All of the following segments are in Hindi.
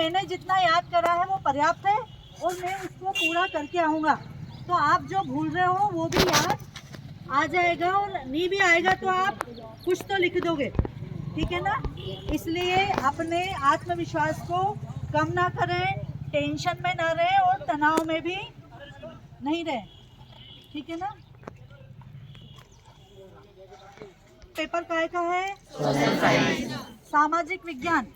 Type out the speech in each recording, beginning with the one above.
मैंने जितना याद करा है वो पर्याप्त है और मैं उसको पूरा करके आऊँगा। तो आप जो भूल रहे हो वो भी याद आ जाएगा, और नहीं भी आएगा तो आप कुछ तो लिख दोगे, ठीक है ना। इसलिए अपने आत्मविश्वास को कम ना करें, टेंशन में ना रहें और तनाव में भी नहीं रहें, ठीक है ना। पेपर काय का है? सामाजिक विज्ञान।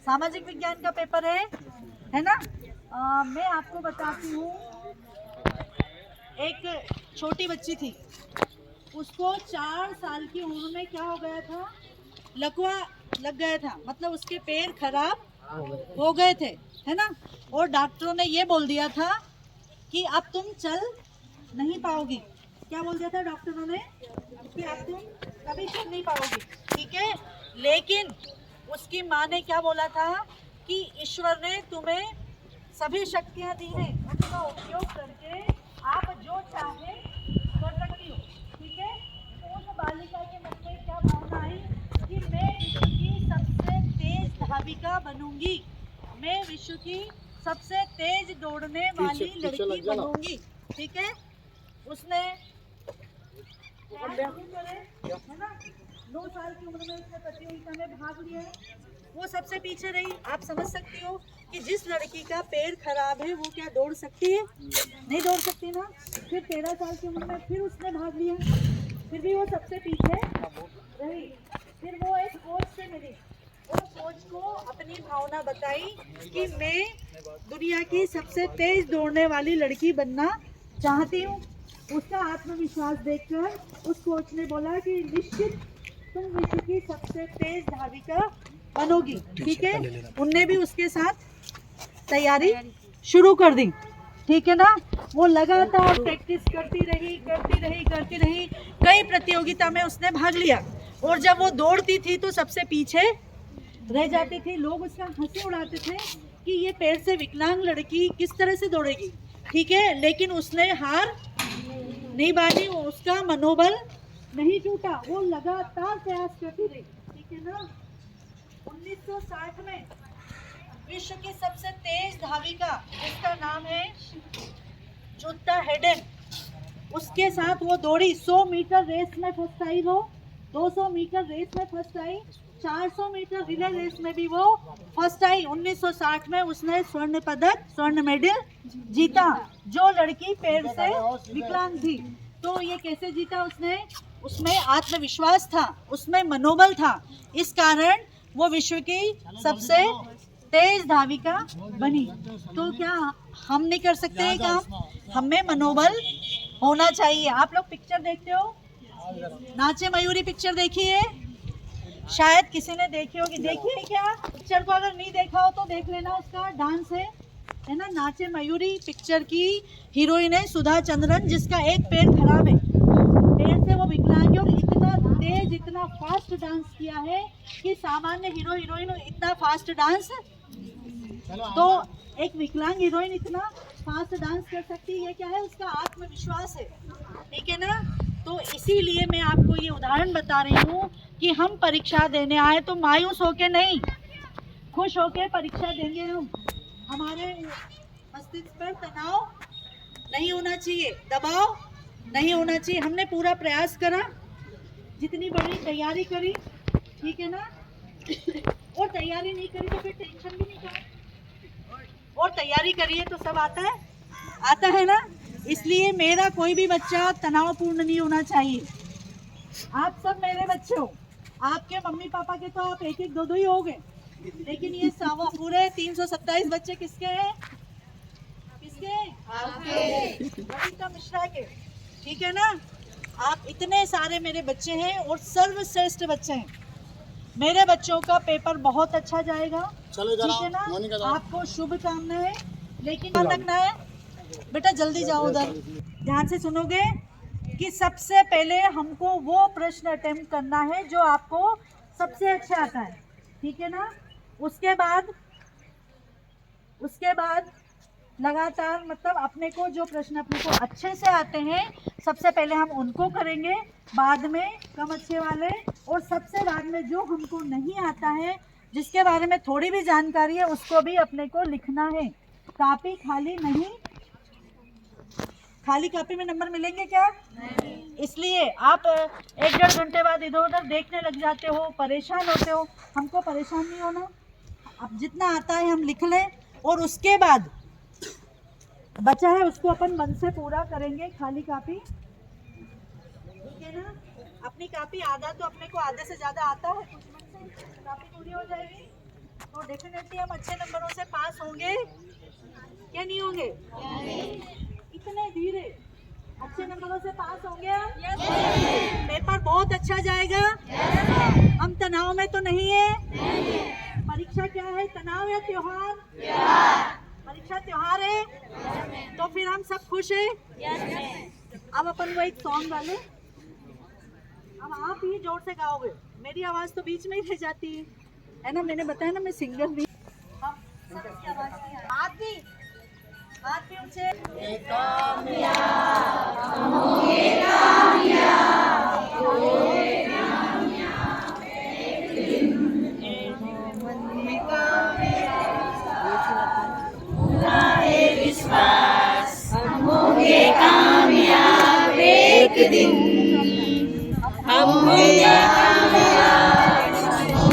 सामाजिक विज्ञान का पेपर है ना। मैं आपको बताती हूँ, एक छोटी बच्ची थी, उसको 4 साल की उम्र में क्या हो गया था? लकवा लग गया था, मतलब उसके पैर खराब हो गए थे, है ना। और डॉक्टरों ने ये बोल दिया था कि अब तुम चल नहीं पाओगी। क्या बोल दिया था डॉक्टरों ने? कि अब तुम कभी चल नहीं पाओगी, ठीक है। लेकिन उसकी माँ ने क्या बोला था कि ईश्वर ने तुम्हें सभी शक्तियाँ दी हैं, उनका उपयोग करके आप जो चाहे कर सकती हो, ठीक है। तो उस बालिका के मन में क्या भावना आई कि मैं विश्व की सबसे तेज धाविका बनूंगी, मैं विश्व की सबसे तेज दौड़ने वाली लड़की बनूंगी, ठीक है। उसने है ना, 9 साल की उम्र में उसने प्रतियोगिता में भाग लिया। वो सबसे पीछे रही। आप समझ सकती हो कि जिस लड़की का पैर खराब है वो क्या दौड़ सकती है? नहीं दौड़ सकती ना। फिर 13 साल की उम्र में फिर उसने भाग लिया, फिर भी वो सबसे पीछे रही। फिर वो एक कोच से मिली, वो कोच को अपनी भावना बताई कि मैं दुनिया की सबसे तेज दौड़ने वाली लड़की बनना चाहती हूँ। उसका आत्मविश्वास देखकर उस कोच ने बोला कि निश्चित तुम विश्व की सबसे तेज धाविका बनोगी, ठीक है। उनने भी उसके साथ तैयारी शुरू कर दी, ठीक है ना। वो लगातार प्रैक्टिस करती रही। कई प्रतियोगिता में उसने भाग लिया, और जब वो दौड़ती थी तो सबसे पीछे रह जाती थी। लोग उसका हंसी उड़ाते थे कि ये पैर से विकलांग लड़की किस तरह से दौड़ेगी, ठीक है। लेकिन उसने हार नहीं बाजी, उसका मनोबल नहीं टूटा, वो लगातार प्रयास करती रही, ठीक है ना। 1960 में विश्व की सबसे तेज धाविका, जिसका नाम है जुत्ता हेडेन, उसके साथ वो दौड़ी। 100 मीटर रेस में फर्स्ट आई वो, 200 मीटर रेस में फर्स्ट आई, 400 मीटर रिले रेस में भी वो फर्स्ट आई। 1960 में उसने स्वर्ण मेडल जीता। जो लड़की पैर से विकलांग थी, तो ये कैसे जीता उसने? उसमें आत्मविश्वास था, उसमें मनोबल था, इस कारण वो विश्व की सबसे तेज धाविका बनी। तो क्या हम नहीं कर सकते हैं काम? हमें मनोबल होना चाहिए। आप लोग पिक्चर देखते हो, नाचे मयूरी पिक्चर देखी है? शायद किसी ने देखी होगी। देखी है क्या? पिक्चर को अगर नहीं देखा हो तो देख लेना, उसका डांस है ना। नाचे मयूरी पिक्चर की हीरोइन है सुधा चंद्रन, जिसका एक पैर खराब है, पैर से वो विकलांग है, और इतना तेज इतना फास्ट डांस किया है कि सामान्य हीरोइन इतना फास्ट डांस, तो एक विकलांग हीरोइन इतना फास्ट डांस कर सकती है। क्या है? उसका आत्मविश्वास है, ठीक है ना। तो इसीलिए मैं आपको ये उदाहरण बता रही हूँ कि हम परीक्षा देने आए तो मायूस होके नहीं, खुश होके परीक्षा देंगे हम। हमारे मस्तिष्क पर तनाव नहीं होना चाहिए, दबाव नहीं होना चाहिए। हमने पूरा प्रयास करा, जितनी बड़ी तैयारी करी, ठीक है ना। और तैयारी नहीं करी तो फिर टेंशन भी नहीं करा, और तैयारी करिए तो सब आता है ना। इसलिए मेरा कोई भी बच्चा तनावपूर्ण नहीं होना चाहिए। आप सब मेरे बच्चे हो, आपके मम्मी पापा के तो आप एक एक दो दो ही हो गए, लेकिन ये पूरे 327 बच्चे किसके हैं? किसके? आपके मिश्रा के, ठीक है ना। आप इतने सारे मेरे बच्चे हैं और सर्वश्रेष्ठ बच्चे हैं। मेरे बच्चों का पेपर बहुत अच्छा जाएगा, ठीक है ना। आपको शुभकामनाएं, लेकिन ध्यान रखना है बेटा, जल्दी जाओ उधर, ध्यान से सुनोगे कि सबसे पहले हमको वो प्रश्न अटेम्प्ट करना है जो आपको सबसे अच्छा आता है, ठीक है ना। उसके बाद लगातार, मतलब अपने को जो प्रश्न अपने को अच्छे से आते हैं सबसे पहले हम उनको करेंगे, बाद में कम अच्छे वाले, और सबसे बाद में जो हमको नहीं आता है जिसके बारे में थोड़ी भी जानकारी है उसको भी अपने को लिखना है। कॉपी खाली नहीं, खाली कॉपी में नंबर मिलेंगे क्या? नहीं। इसलिए आप 1-1.5 घंटे बाद इधर उधर देखने लग जाते हो, परेशान होते हो। हमको परेशान नहीं होना, अब जितना आता है हम लिख लें और उसके बाद बचा है उसको अपन मन से पूरा करेंगे। खाली कॉपी, ठीक है ना? अपनी कॉपी आधा तो अपने को आधे से ज्यादा आता है, कुछ मन से कॉपी पूरी हो जाएगी तो डेफिनेटली हम अच्छे नंबरों से पास होंगे या नहीं होंगे? इतने धीरे अच्छे नंबरों से पास होंगे हम? पेपर बहुत अच्छा जाएगा। हम तनाव में तो नहीं है। परीक्षा क्या है, तनाव या त्योहार? परीक्षा त्योहार है, तो फिर हम सब खुश हैं। अब अपन वो एक सॉन्ग गाले, अब आप ही जोर से गाओगे, मेरी आवाज तो बीच में ही रह जाती है ना? मैंने बताया ना मैं सिंगर नहीं। हम सबकी आवाज नहीं है। हाथ भी ऊंचे।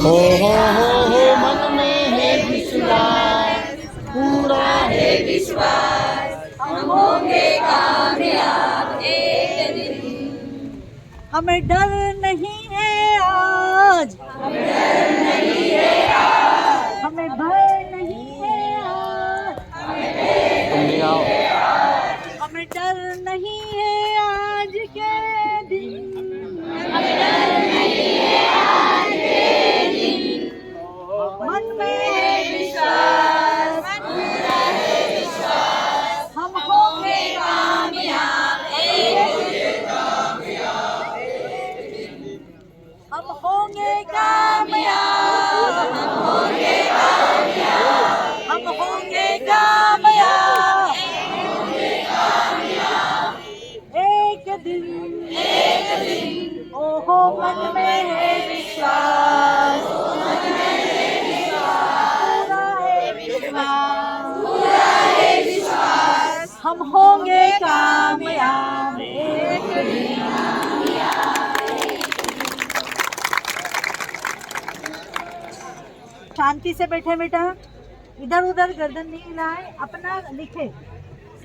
हो मन में है विश्वास, पूरा है विश्वास, हम होंगे कामयाब एक दिन। हमें डर नहीं है आज, हमें डर नहीं है आज, हमें भय नहीं है आज, हमें भय नहीं है आज, हमें डर नहीं है आज के दिन, हमें डर नहीं है आज के दिन। मन में है विश्वास, पूरा है विश्वास, हम होंगे कामयाब एक दिन। हम होंगे कामयाब, हम होंगे कामयाब, हम होंगे कामयाब एक दिन, एक दिन। ओहो मन में है विश्वास, पूरा है विश्वास, पूरा है विश्वास, हम होंगे कामयाब एक दिन। शांति से बैठे बेटा, इधर उधर गर्दन नहीं हिलाए, अपना लिखे,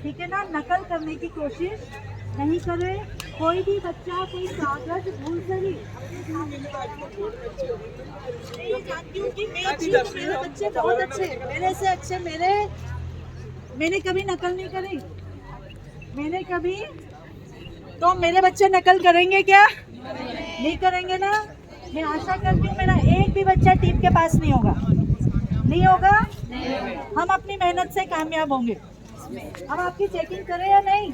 ठीक है ना? नकल करने की कोशिश नहीं करे। कोई भी बच्चा कोई कागज भूल से ही अपने साथ मैं जानती हूँ कि मैं अच्छी हूँ, मेरे बच्चे बहुत अच्छे, मेरे से अच्छे मैंने कभी नकल नहीं करी। मैंने कभी, तो मेरे बच्चे नकल करेंगे क्या? नहीं करेंगे ना? मैं आशा करती हूँ मेरा एक भी बच्चा टीम के पास नहीं होगा। नहीं होगा? हम अपनी मेहनत से कामयाब होंगे। अब आपकी चेकिंग करें या नहीं?